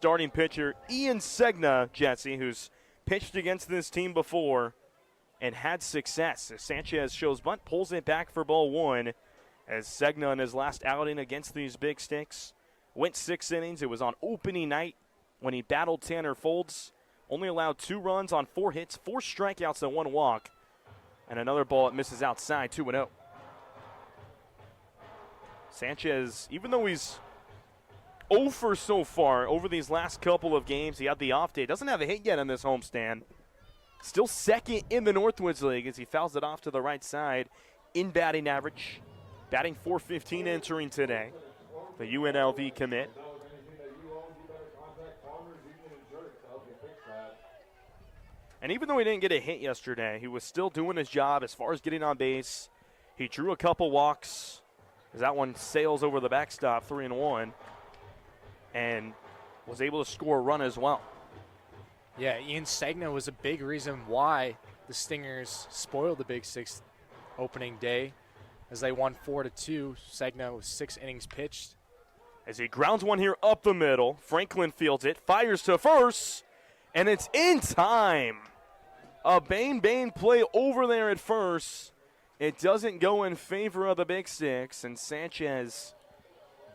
starting pitcher Ian Segna, Jesse, who's pitched against this team before and had success. As Sanchez shows bunt, pulls it back for ball one. As Segna in his last outing against these Big Sticks went 6 innings. It was on opening night when he battled Tanner Folds. Only allowed 2 runs on 4 hits, 4 strikeouts, and 1 walk. And another ball that misses outside, 2-0. Sanchez, even though he's 0 for so far over these last couple of games, he had the off day. Doesn't have a hit yet in this homestand. Still second in the Northwoods League as he fouls it off to the right side in batting average. Batting .415 entering today. The UNLV commit. And even though he didn't get a hit yesterday, he was still doing his job as far as getting on base. He drew a couple walks as that one sails over the backstop, 3-1, and was able to score a run as well. Yeah, Ian Segna was a big reason why the Stingers spoiled the Big Six opening day as they won 4-2. Segna with 6 innings pitched. As he grounds one here up the middle, Franklin fields it, fires to first, and it's in time. A Bane play over there at first. It doesn't go in favor of the Big Six, and Sanchez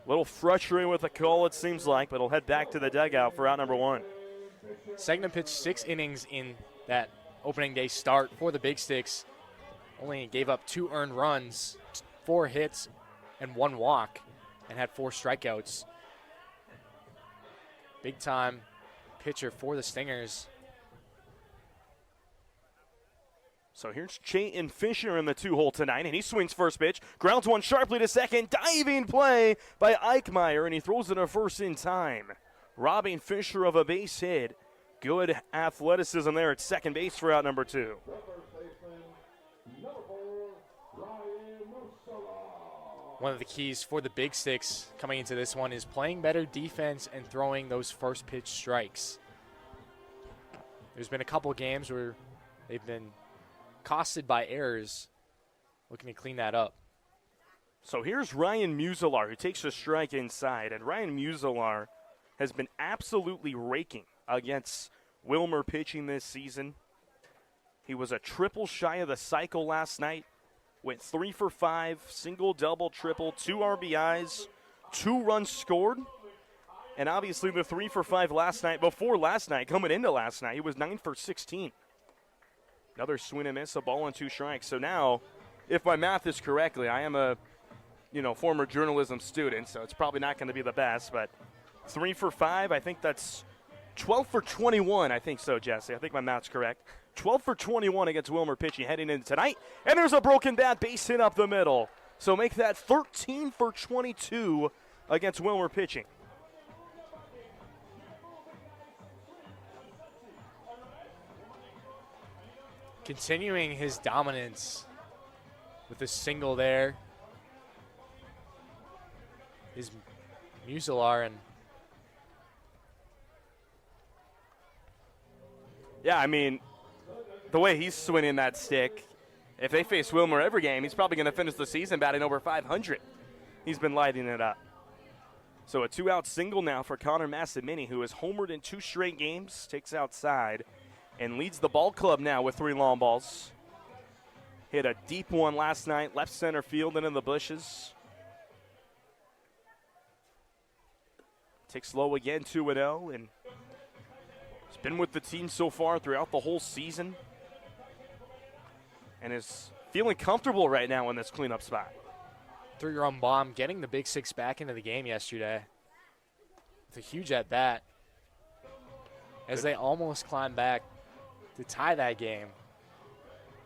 a little frustrated with the call, it seems like, but he'll head back to the dugout for out number 1. Segna pitched 6 innings in that opening day start for the Big Sticks. Only gave up 2 earned runs, 4 hits, and 1 walk, and had 4 strikeouts. Big time pitcher for the Stingers. So here's Chayton Fisher in the 2-hole tonight, and he swings first pitch, grounds one sharply to second, diving play by Eichmeyer, and he throws it to first in time, robbing Fisher of a base hit. Good athleticism there at second base for out number 2. One of the keys for the Big Six coming into this one is playing better defense and throwing those first pitch strikes. There's been a couple games where they've been costed by errors, looking to clean that up. So here's Ryan Musilar, who takes a strike inside, and Ryan Musilar has been absolutely raking against Wilmer pitching this season. He was a triple shy of the cycle last night, went 3 for 5, single, double, triple, 2 RBIs, 2 runs scored, and obviously the 3 for 5 last night. Before last night, coming into last night, he was 9 for 16. Another swing and miss, a ball and 2 strikes. So now, if my math is correctly, I am a former journalism student, so it's probably not going to be the best, but 3 for 5, I think that's 12 for 21, I think so, Jesse. I think my math's correct. 12 for 21 against Wilmer pitching heading into tonight. And there's a broken bat, base hit up the middle. So make that 13 for 22 against Wilmer pitching. Continuing his dominance with a single there is Musilar, and yeah, I mean, the way he's swinging that stick, if they face Wilmer every game, he's probably going to finish the season batting over 500. He's been lighting it up. So a 2-out single now for Connor Massimini, who has homered in 2 straight games, takes outside, and leads the ball club now with 3 long balls. Hit a deep one last night, left center field and in the bushes. Takes low again, 2-0, and he's been with the team so far throughout the whole season and is feeling comfortable right now in this cleanup spot. 3-run bomb, getting the Big Six back into the game yesterday with a huge at-bat as they almost climbed back to tie that game.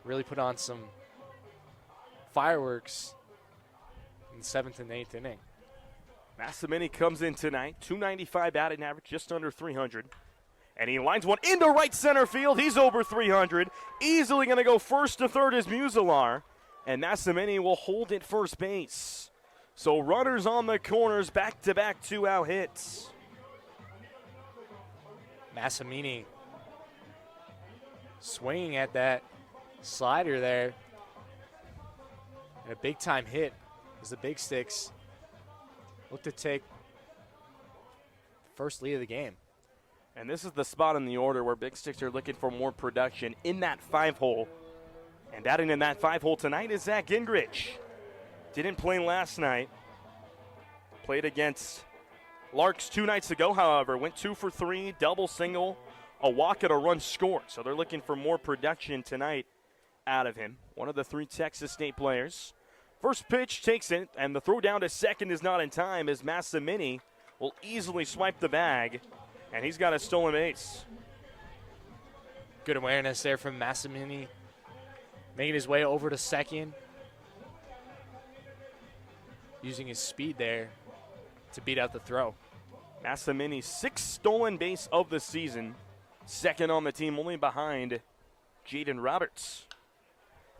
Really put on some fireworks in the 7th and 8th inning. Massimini comes in tonight, 295 batting average, just under 300. And he lines one into right center field. He's over 300. Easily going to go first to third is Musilar. And Massimini will hold at first base. So runners on the corners, back-to-back 2-out hits. Massimini swinging at that slider there. And a big-time hit as the Big Sticks look to take the first lead of the game. And this is the spot in the order where Big Sticks are looking for more production in that 5-hole. And batting in that 5-hole tonight is Zach Gingrich. Didn't play last night. Played against Larks 2 nights ago, however. Went 2 for 3, double, single, a walk, and a run scored. So they're looking for more production tonight out of him. One of the 3 Texas State players. First pitch takes it, and the throw down to second is not in time as Massimini will easily swipe the bag, and he's got a stolen base. Good awareness there from Massimini, making his way over to second, using his speed there to beat out the throw. Massimini's 6th stolen base of the season, second on the team, only behind Jaden Roberts.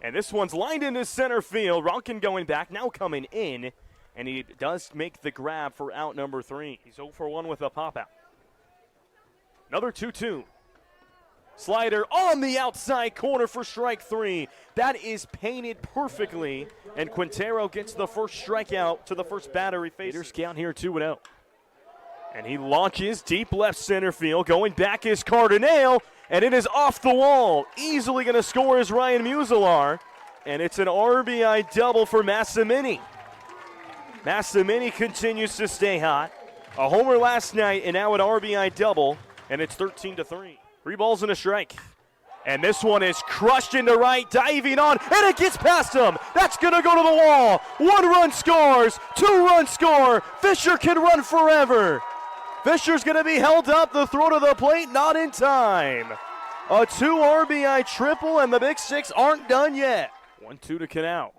And this one's lined into center field. Ronkin going back, now coming in, and he does make the grab for out number 3. He's 0 for 1 with a pop-out. Another 2-2. Slider on the outside corner for strike 3. That is painted perfectly, and Quintero gets the first strikeout to the first batter he faces. Hitters count here 2-0. And he launches deep left center field. Going back is Cardinale, and it is off the wall. Easily going to score is Ryan Musilar, and it's an RBI double for Massimini. Massimini continues to stay hot. A homer last night, and now an RBI double, and it's 13-3. 3 balls and a strike. And this one is crushed into right, diving on, and it gets past him. That's going to go to the wall. 1 run scores, 2 run score. Fisher can run forever. Fisher's going to be held up. The throw to the plate, not in time. A 2 RBI triple, and the Big Six aren't done yet. 1-2 to Canal.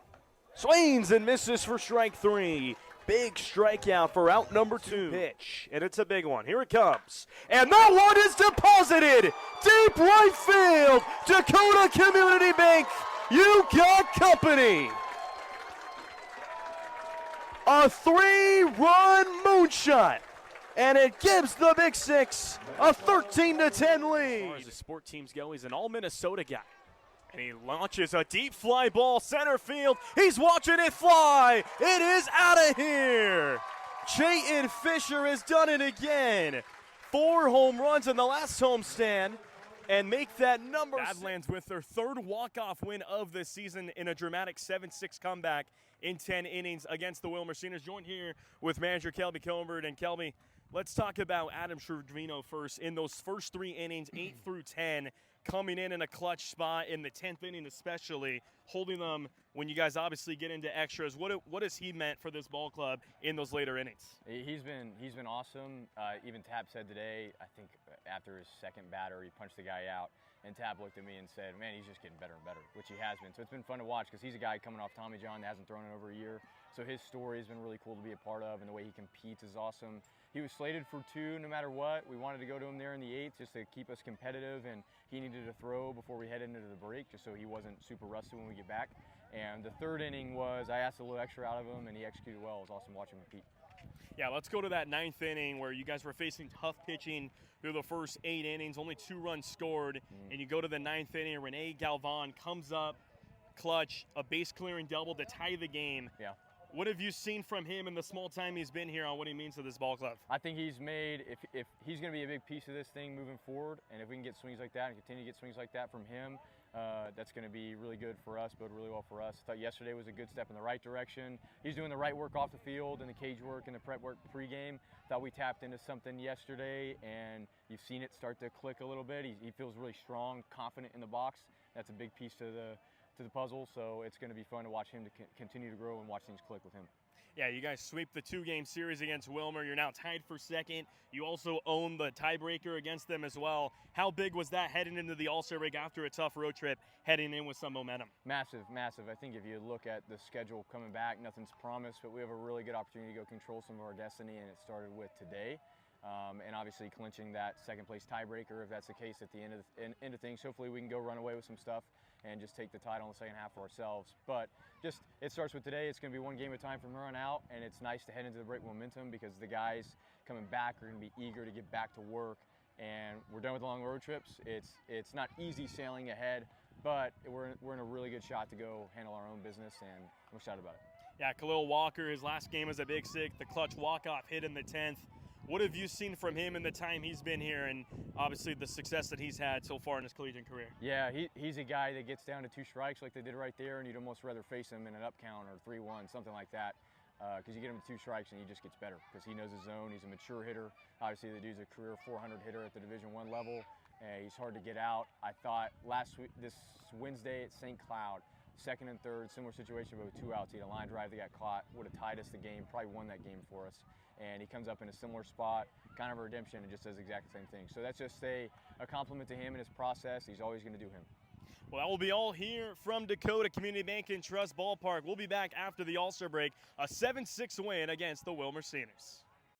Swings and misses for strike 3. Big strikeout for out number 2. Pitch, and it's a big one. Here it comes. And that one is deposited. Deep right field. Dakota Community Bank, you got company. A 3-run moonshot. And it gives the Big Six a 13-10 lead. As far as the sport teams go, he's an all-Minnesota guy. And he launches a deep fly ball center field. He's watching it fly. It is out of here. Jayton Fisher has done it again. 4 home runs in the last homestand and make that number. Badlands with their 3rd walk-off win of the season in a dramatic 7-6 comeback in 10 innings against the Wilmer Seniors. Joined here with manager Kelby Kilbert. And Kelby, let's talk about Adam Trevino first. In those first 3 innings, 8 through 10, coming in a clutch spot in the 10th inning especially, holding them when you guys obviously get into extras. What has he meant for this ball club in those later innings? He's been awesome. Even Tab said today, I think after his second batter, he punched the guy out, and Tab looked at me and said, man, he's just getting better and better, which he has been. So it's been fun to watch because he's a guy coming off Tommy John that hasn't thrown in over a year. So his story has been really cool to be a part of, and the way he competes is awesome. He was slated for 2 no matter what. We wanted to go to him there in the 8th just to keep us competitive, and he needed to throw before we head into the break just so he wasn't super rusty when we get back. And the 3rd inning was, I asked a little extra out of him, and he executed well. It was awesome watching him compete. Yeah, let's go to that 9th inning where you guys were facing tough pitching through the first 8 innings, only 2 runs scored, and you go to the 9th inning, Rene Galvan comes up, clutch, a base-clearing double to tie the game. Yeah. What have you seen from him in the small time he's been here on what he means to this ball club? I think he's made, if he's going to be a big piece of this thing moving forward, and if we can get swings like that and continue to get swings like that from him, that's going to be really good for us, bode really well for us. I thought yesterday was a good step in the right direction. He's doing the right work off the field and the cage work and the prep work pregame. Thought we tapped into something yesterday, and you've seen it start to click a little bit. He feels really strong, confident in the box. That's a big piece to the puzzle, so it's going to be fun to watch him to continue to grow and watch things click with him. Yeah, you guys sweep the 2-game series against Wilmer. You're now tied for 2nd. You also own the tiebreaker against them as well. How big was that heading into the All-Star break after a tough road trip, heading in with some momentum? Massive, massive. I think if you look at the schedule coming back, nothing's promised, but we have a really good opportunity to go control some of our destiny, and it started with today. And obviously clinching that 2nd place tiebreaker, if that's the case at the end of things. Hopefully we can go run away with some stuff and just take the title in the second half for ourselves. But just, it starts with today. It's going to be 1 game at a time from here on out, and it's nice to head into the break momentum because the guys coming back are going to be eager to get back to work, and we're done with the long road trips. It's not easy sailing ahead, but we're in a really good shot to go handle our own business, and I'm excited about it. Yeah, Khalil Walker, his last game as a Big Six, the clutch walk-off hit in the 10th. What have you seen from him in the time he's been here, and obviously the success that he's had so far in his collegiate career? Yeah, he's a guy that gets down to 2 strikes like they did right there, and you'd almost rather face him in an up count or 3-1, something like that, because you get him to 2 strikes and he just gets better because he knows his zone. He's a mature hitter. Obviously, the dude's a career 400 hitter at the Division I level. He's hard to get out. I thought this Wednesday at St. Cloud, 2nd and 3rd, similar situation, but with 2 outs. He had a line drive that got caught, would have tied us the game, probably won that game for us. And he comes up in a similar spot, kind of a redemption, and just does exactly the same thing. So that's just a compliment to him and his process. He's always going to do him. Well, that will be all here from Dakota Community Bank and Trust Ballpark. We'll be back after the All-Star break, a 7-6 win against the Wilmer Seniors.